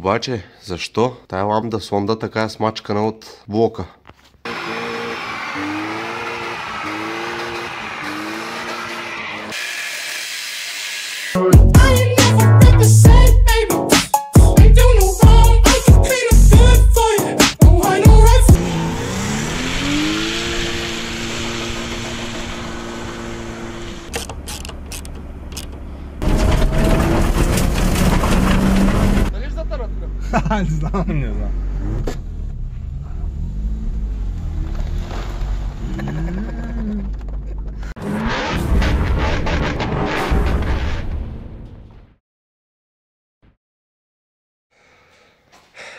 Обаче, защо тая ламда сонда така е смачкана от блока? Не знам, не знам.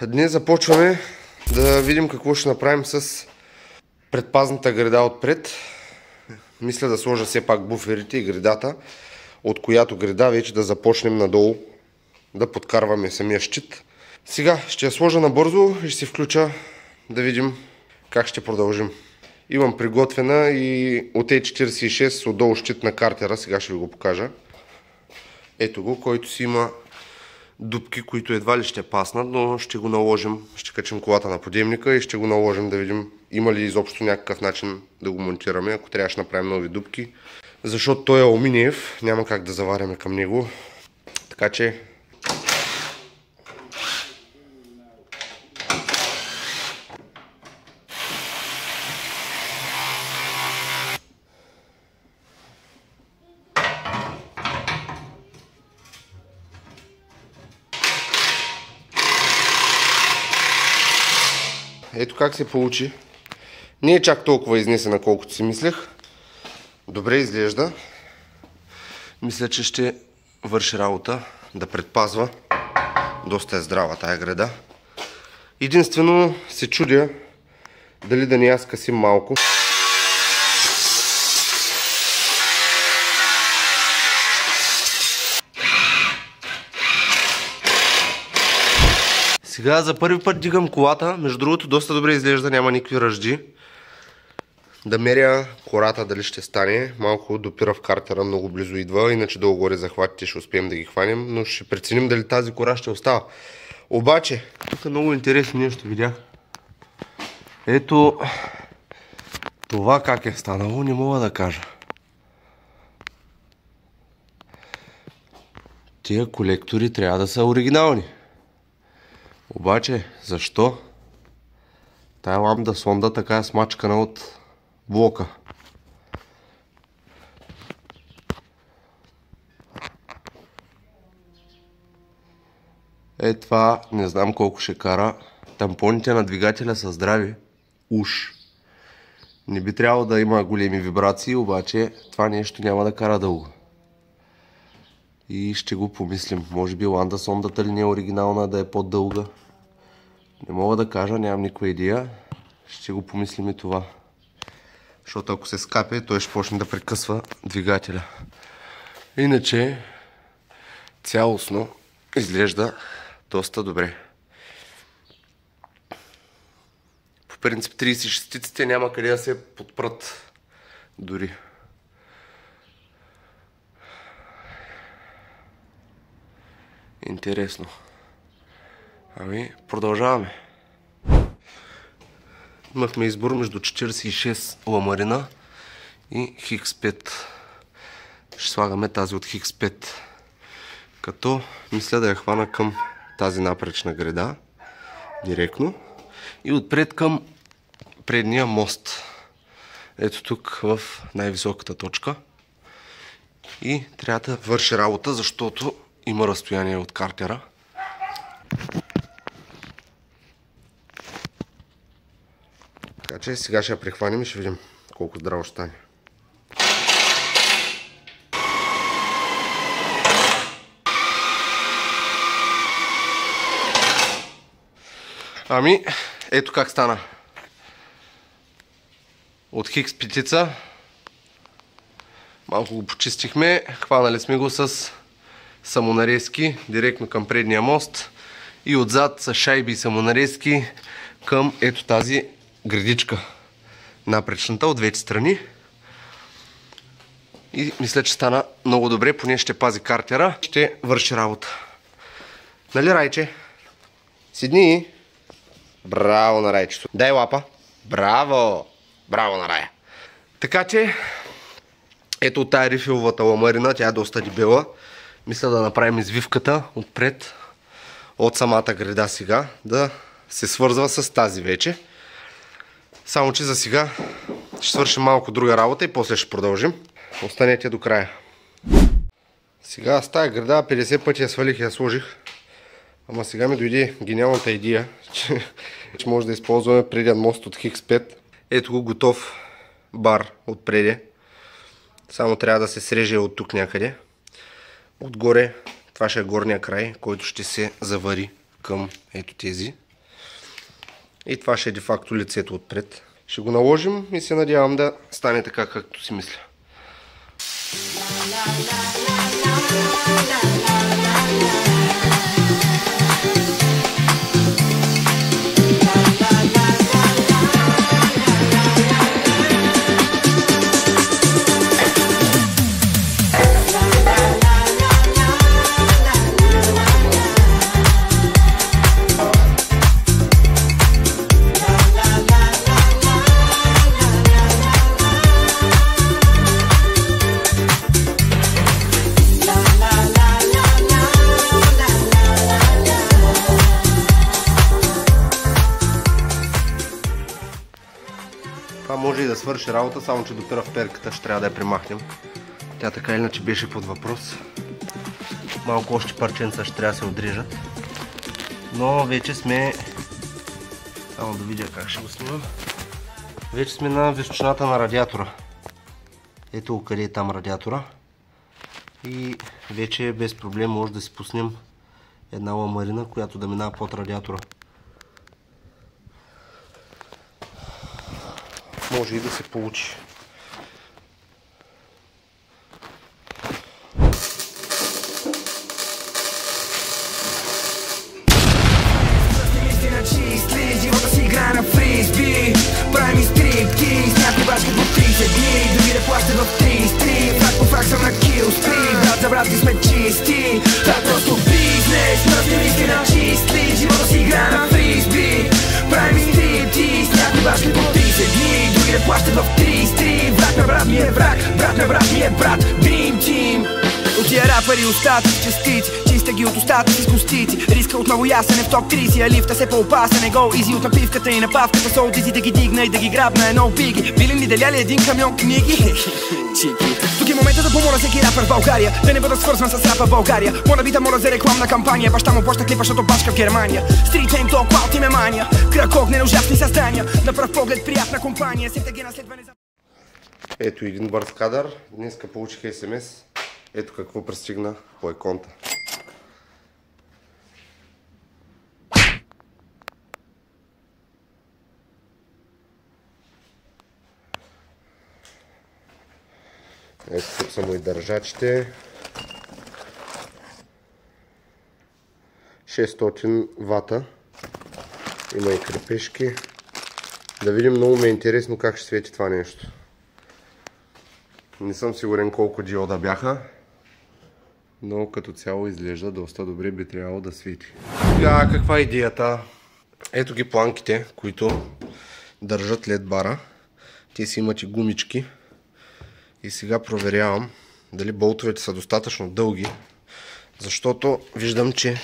Днес започваме да видим какво ще направим с предпазната греда отпред. Мисля да сложа все пак буферите и гредата, от която греда вече да започнем надолу да подкарваме самия щит. Сега ще я сложа набързо и ще се включа да видим как ще продължим. Имам приготвена и от E46 отдолу щит на картера, сега ще ви го покажа. Ето го, който си има дупки, които едва ли ще паснат, но ще го наложим, ще качим колата на подемника и ще го наложим да видим има ли изобщо някакъв начин да го монтираме, ако трябва ще направим нови дупки. Защото той е алуминиев, няма как да заваряме към него, така че ето как се получи. Не е чак толкова изнесена, колкото си мислех. Добре изглежда. Мисля, че ще върши работа да предпазва. Доста е здрава тая греда. Единствено се чудя дали да не я скъсим малко. Сега за първи път дигам колата, между другото доста добре изглежда, няма никакви ръжди. Да меря кората дали ще стане, малко допира в картера, много близо идва, иначе долу-горе захватите ще успеем да ги хванем, но ще преценим дали тази кора ще остава. Обаче, тук е много интересно нещо видях. Ето това как е станало, не мога да кажа. Тия колектори трябва да са оригинални. Обаче, защо тая ламда сонда така е смачкана от блока? Е, това не знам колко ще кара. Тампоните на двигателя са здрави. Уж. Не би трябвало да има големи вибрации, обаче това нещо няма да кара дълго. И ще го помислим. Може би ланда сондата ли не е оригинална, да е по-дълга. Не мога да кажа, нямам никаква идея. Ще го помислим и това. Защото ако се скапе, той ще почне да прекъсва двигателя. Иначе, цялостно изглежда доста добре. По принцип 36-ците няма къде да се подпрат дори. Интересно. Ами, продължаваме. Имахме избор между 46 ламарина и Хикс 5. Ще слагаме тази от Хикс 5. Като мисля да я хвана към тази напречна греда. Директно. И отпред към предния мост. Ето тук в най-високата точка. И трябва да върши работа, защото има разстояние от картера. Така че сега ще я прихванем и ще видим колко здраво ще стане. Ами, ето как стана. От Хикс 5 малко го почистихме, хванали сме го с самонарезки директно към предния мост и отзад с шайби и самонарезки към ето тази гредичка, напречната от двете страни. И мисля, че стана много добре, поне ще пази картера, ще върши работа. Нали, Райче? Седни. Браво на Райчето. Дай лапа. Браво. Браво на Рая. Така че, ето от тая рифиловата ламарина, тя е доста дебела. Мисля да направим извивката отпред от самата греда сега, да се свързва с тази вече. Само че за сега ще свършим малко друга работа и после ще продължим. Останете до края. Сега с тая греда 50 пъти я свалих и я сложих. Ама сега ми дойде гениалната идея, че може да използваме преден мост от Хикс 5. Ето го готов бар отпреде. Само трябва да се среже от тук някъде. Отгоре, това ще е горния край, който ще се завари към ето тези. И това ще е де-факто лицето отпред. Ще го наложим и се надявам да стане така, както си мисля. Това може и да свърши работа, само че допира в перката, ще трябва да я примахнем. Тя така или иначе беше под въпрос. Малко още парченца ще трябва да се отрежат. Но вече сме... Само да видя как ще го снимам. Вече сме на височината на радиатора. Ето къде е там радиатора. И вече без проблем може да си пуснем една ламарина, която да минава под радиатора. Може и да се получи. Живота си играе на фризби. Прави ми стриптиз. Някой баскет в 30 дни, други да плащат в 33. Фрак по фрак съм на килстрит. Брат за брат и сме чисти. Това е просто бизнес. Мръсни мисли на чисти. Живота си играе на фризби. Прави ми стриптиз. Някой баскет в 30 дни, други да плащат в 33. Брат на брат ми е враг, брат на брат ми е брат. Dream Team. От тия рапъри остатък частици, чиста ги от устата си с костици. Риска отново ясен е в топ 30, а лифта се по-опасен е гол изи от напивката и напавката. Сол дизи да ги дигна и да ги грабна едно биги. Билин ли деляли един камион книги? Чики. Тук е момента да помоля всеки рапър в България да не бъда свързван с рапа в България. Моля би да моля за рекламна кампания. Баща му плаща клипа, защото башка в Германия. Стрит нейм ток, вау ти ме мания. Кръг огнен, ужасни създания. На пръв поглед приятна компания. Сета ги наследване за... Ето един бърз кадър. Днеска получих СМС. Ето какво пристигна по иконта. Ето тук са му и държачите. 600 вата. Има и крепежки. Да видим, много ме е интересно как ще свети това нещо. Не съм сигурен колко диода бяха, но като цяло изглежда доста добре, би трябвало да свети. Сега каква е идеята? Ето ги планките, които държат LED бара. Те си имат и гумички. И сега проверявам дали болтовете са достатъчно дълги, защото виждам, че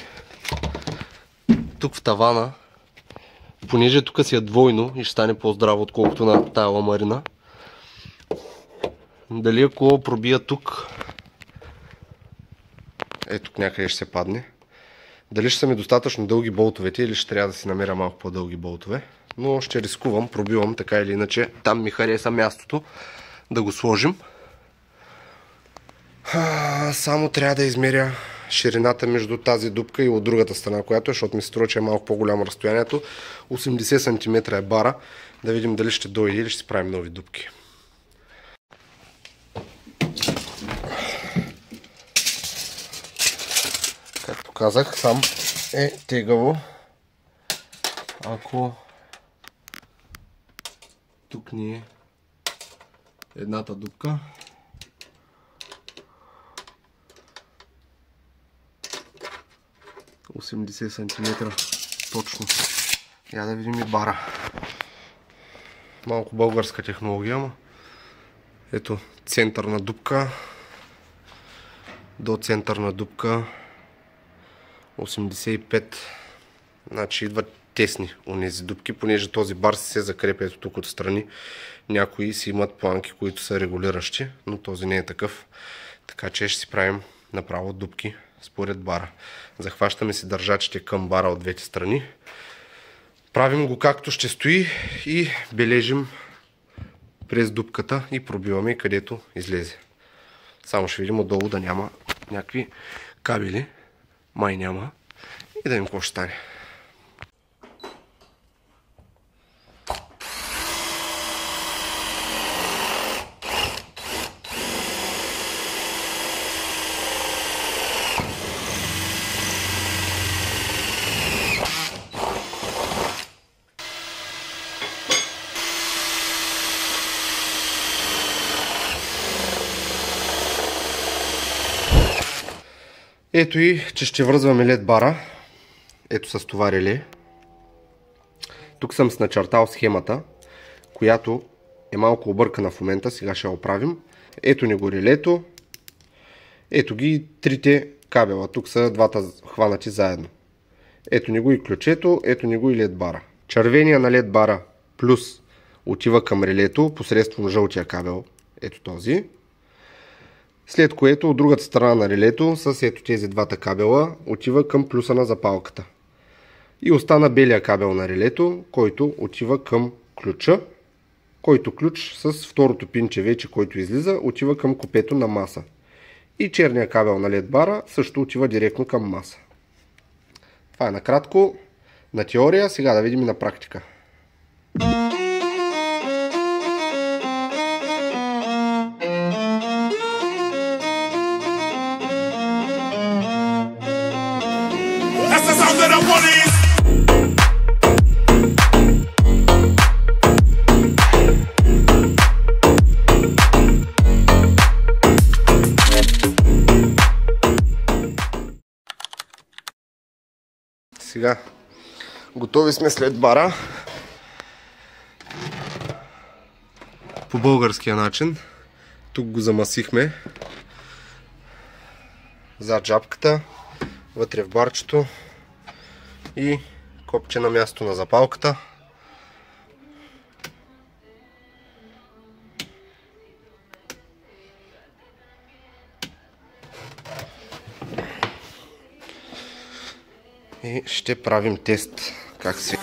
тук в тавана, понеже тук си е двойно и ще стане по-здраво отколкото на тая ламарина, дали ако пробия тук, тук някъде ще се падне, дали ще са ми достатъчно дълги болтовете или ще трябва да си намеря малко по-дълги болтове. Но ще рискувам, пробивам така или иначе. Там ми хареса мястото да го сложим. Само трябва да измеря ширината между тази дупка и от другата страна, която е, защото ми се струва, че е малко по-голямо разстоянието. 80 см е бара. Да видим дали ще дойде или ще си правим нови дупки. Както казах, сам е тегаво. Ако тук ни е едната дупка, – 80 см точно. Я да видим и бара. Малко българска технология, ама. Ето, центърна дупка. До центърна дупка 85. Значи идват тесни онези дупки, понеже този бар се закрепя ето тук отстрани. Някои си имат планки, които са регулиращи, но този не е такъв. Така че ще си правим направо дупки според бара. Захващаме си държачите към бара от двете страни. Правим го както ще стои и бележим през дупката и пробиваме където излезе. Само ще видим отдолу да няма някакви кабели. Май няма. И да видим какво ще стане. Ето и, че ще връзваме LED бара. Ето с това реле. Тук съм начертал схемата, която е малко объркана в момента. Сега ще я оправим. Ето ни го релето. Ето ги трите кабела. Тук са двата хванати заедно. Ето ни го и ключето. Ето ни го и LED бара. Червения на LED бара плюс отива към релето посредством жълтия кабел. Ето този. След което от другата страна на релето с ето тези двата кабела отива към плюса на запалката. И остана белия кабел на релето, който отива към ключа, който ключ с второто пинче вече, който излиза, отива към купето на маса. И черния кабел на LED бара също отива директно към маса. Това е накратко на теория, сега да видим и на практика. Сега готови сме след бара по българския начин. Тук го замасихме зад жабката, вътре в барчето и копче на място на запалката. И ще правим тест как се...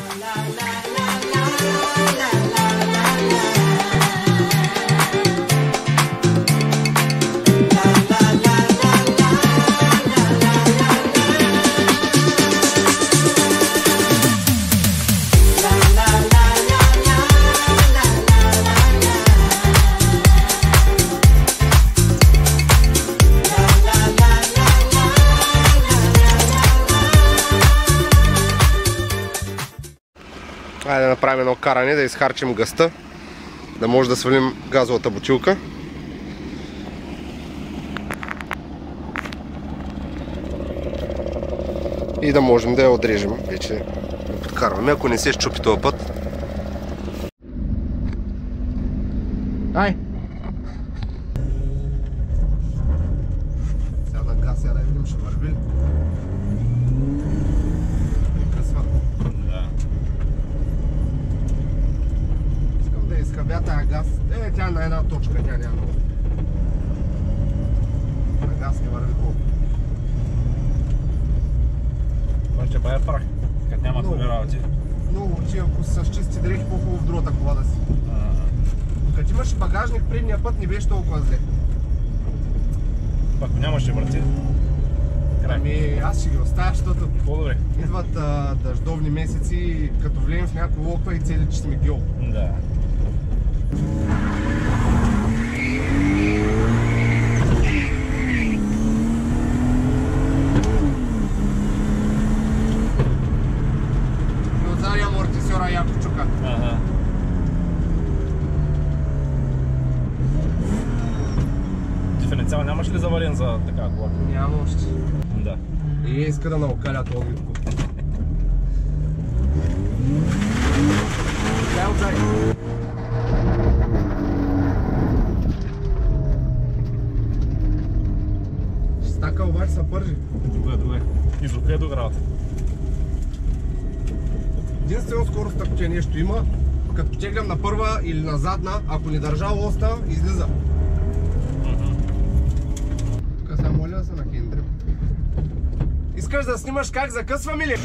Айде да направим едно каране, да изхарчим гъста, да може да свалим газовата бутилка. И да можем да я отрежем, вече да подкарваме, ако не се счупи този път. Ай! Сега на газ, сега да видим, ще върви. Изхъбя тая газ. Тя е на една точка, тя няма. На газ не върви хубаво. Това ще бая прах, като няма други работи. Много, че ако са с чисти дрехи, по-хубаво в другата кола да си. Като имаш багажник, предния път не беше толкова зле. Ако нямаше врати. Ами аз ще ги оставя, защото по-добре. Идват дъждовни месеци, като влеем в някой локва и цели, че сме гьол. Да. И отзади амортисьора яко чука. Ага. Диференциал нямаш ли заварен за така кола? Няма още. Да. И иска да наокаля това Витко. И докъде до града? Единствено скоростта, че нещо има, като теглям на първа или на задна, ако не държа лоста, излиза. Тук сега моля да се нахендрим. Искаш да снимаш как закъсвам или?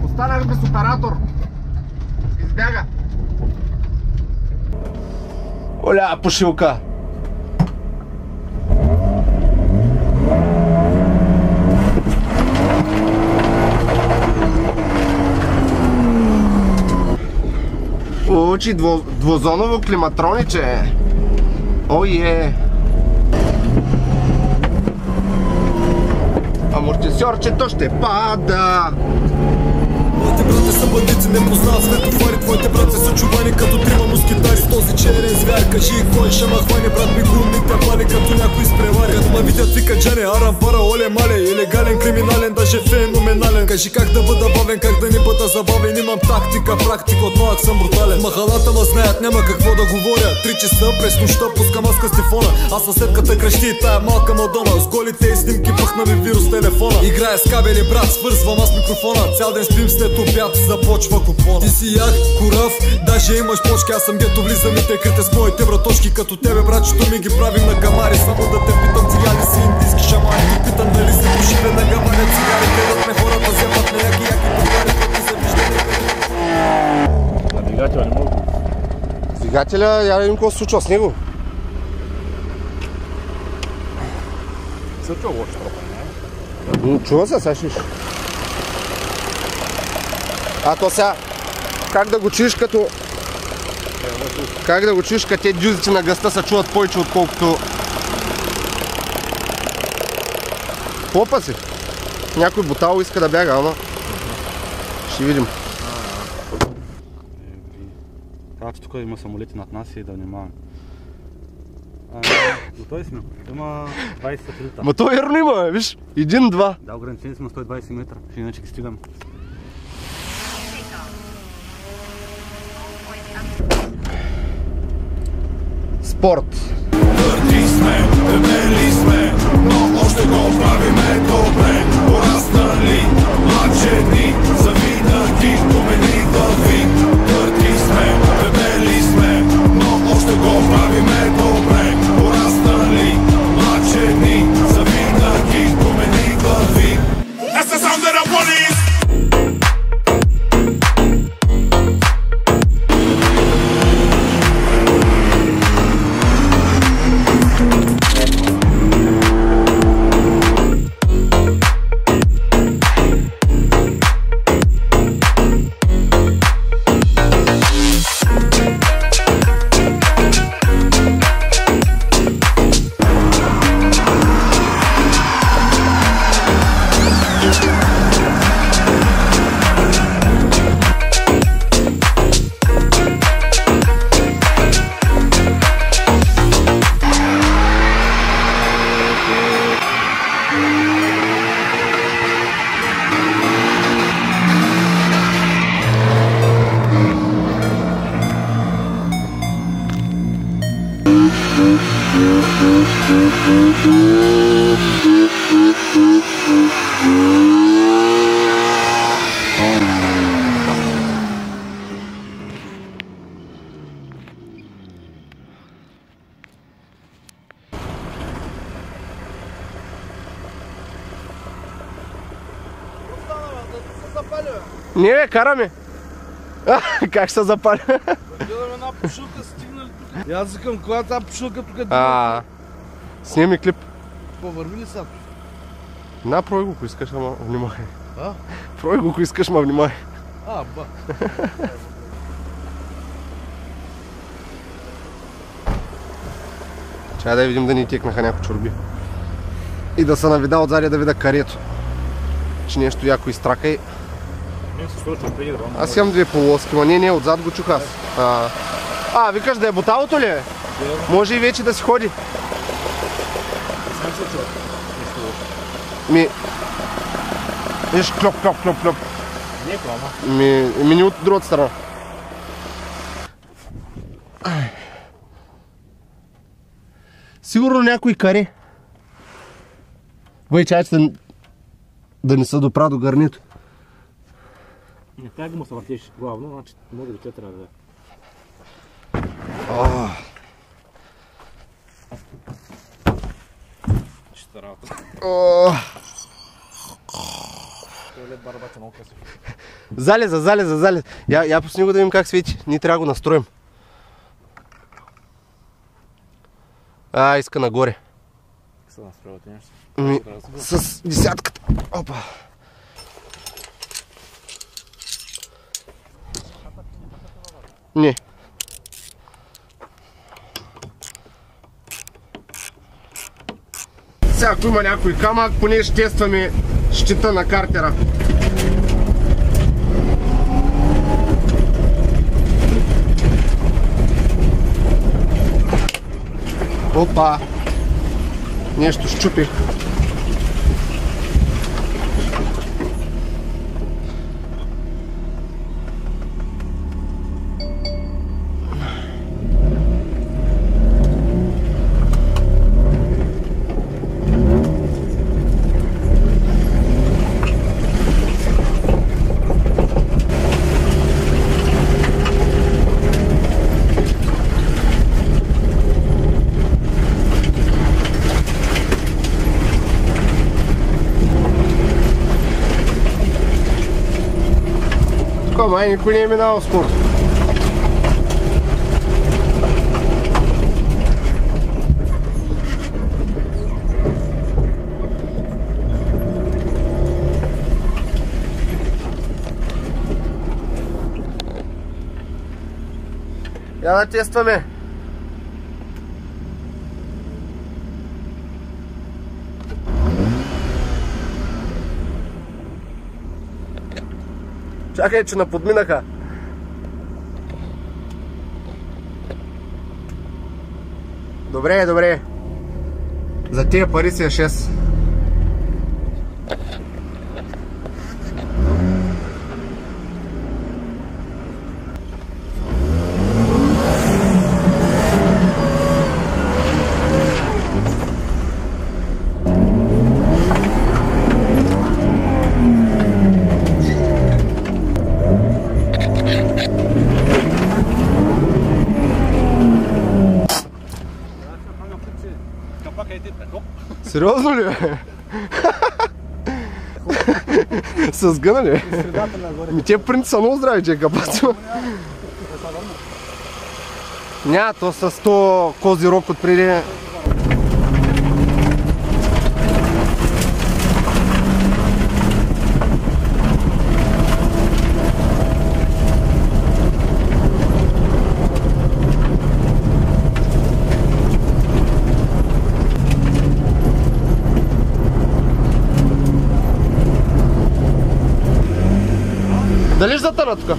Останах без оператор. Избяга. Оля, пошилка. Учи двузоново климатрониче. Ое. Амортисьорчето ще пада. Моите брати са бандици, не познават светофари. Твоите брати са чувани като трима москитари. С този черен звяр, кажи кой ще ма хване. Брат ми гумни те пали като някой изпревари. Като ма видят вика Джане, арам пара, оле мале. Илегален, криминален, даже феноменален. Кажи как да бъда бавен, как да не бъда забавен. Имам тактика, практика, от малък съм брутален. Махалата ма знаят, няма какво да говоря. 3 часа през нощта пускам аз с телефона. А съседката крещи, тая малка Мадона. С голите и снимки пъхна ми вирус телефона. Играя с кабели, брат, свързвам аз микрофона. Цял ден спим след обяд, започва купона. Ти си як, курав, даже имаш почки. Аз съм гето, влизам и те крите с моите братошки. Като тебе, братчето ми ги правим на камари. Само да те питам, цигари си индийски шамари. Ти питам дали се пошиве на гаварят цигари. Гледат ме хората, вземат ме яки повари. Пъти се виждане. На двигателя не мога. Двигателя, я видим какво се случва с него. Се чува лошо тропа, не? Чува се, сега ще. А то сега, как да го чуеш като... Как да го чуеш като те дюзите на гъста се чуват повече отколкото... Хлопа си. Някой бутал иска да бяга, ама... Ще видим. Така че тук има самолети над нас и да внимаваме. Готови сме. Има 20 сателита. Ма то верно има, виж. 1-2. Да, ограничени сме 120 метра. Иначе ги стигаме. Спорт. Твърди сме, дебели сме, но още го правиме добре. Пораснали, младшени, завинаги промени вид. Твърди сме, дебели сме, но още го правиме добре. Пораснали, младшени, завинаги промени вид. That's the sound that I want is. Не бе, караме. Как ще се запали? Гледам една пушилка, стигнали тук. И аз викам, коя е тази пушилка тук? Снимай клип. Повърви ли са? На, прой го, ако искаш, ама внимай. А? Прой го, ако искаш, ма внимай. Ба. Чай да видим да ни текнаха някои чорби. И да се навида отзади да видя карието. Че нещо яко изтрака и... Аз имам две полоски, ма не, отзад го чух аз. Викаш да е буталото ли е? Може и вече да си ходи. Виж, клоп. Не от другата страна. Сигурно някой кари. Бай, чайче да не се допра до гърнито. Не, тая гума се въртиш главно, значи може би тя трябва да е. Чиста работа. Туалет барабата много красив. Залеза. Я пусни го да видим как свети. Ние трябва да го настроим. Иска нагоре. Как се настроявате нещо? С десятката. Опа. Не. Сега ако има някой камък, поне ще тестваме щита на картера. Опа! Нещо щупих. Май никой не е минал скоро. Я да тестваме. Чакай, че наподминаха. Добре. За тия пари си е 6. Сериозно ли бе? С гъна ли? Тия принци са много здрави, че е капаци. Няма, то с 100 кози рок отпреди. Дали ще затъна тук?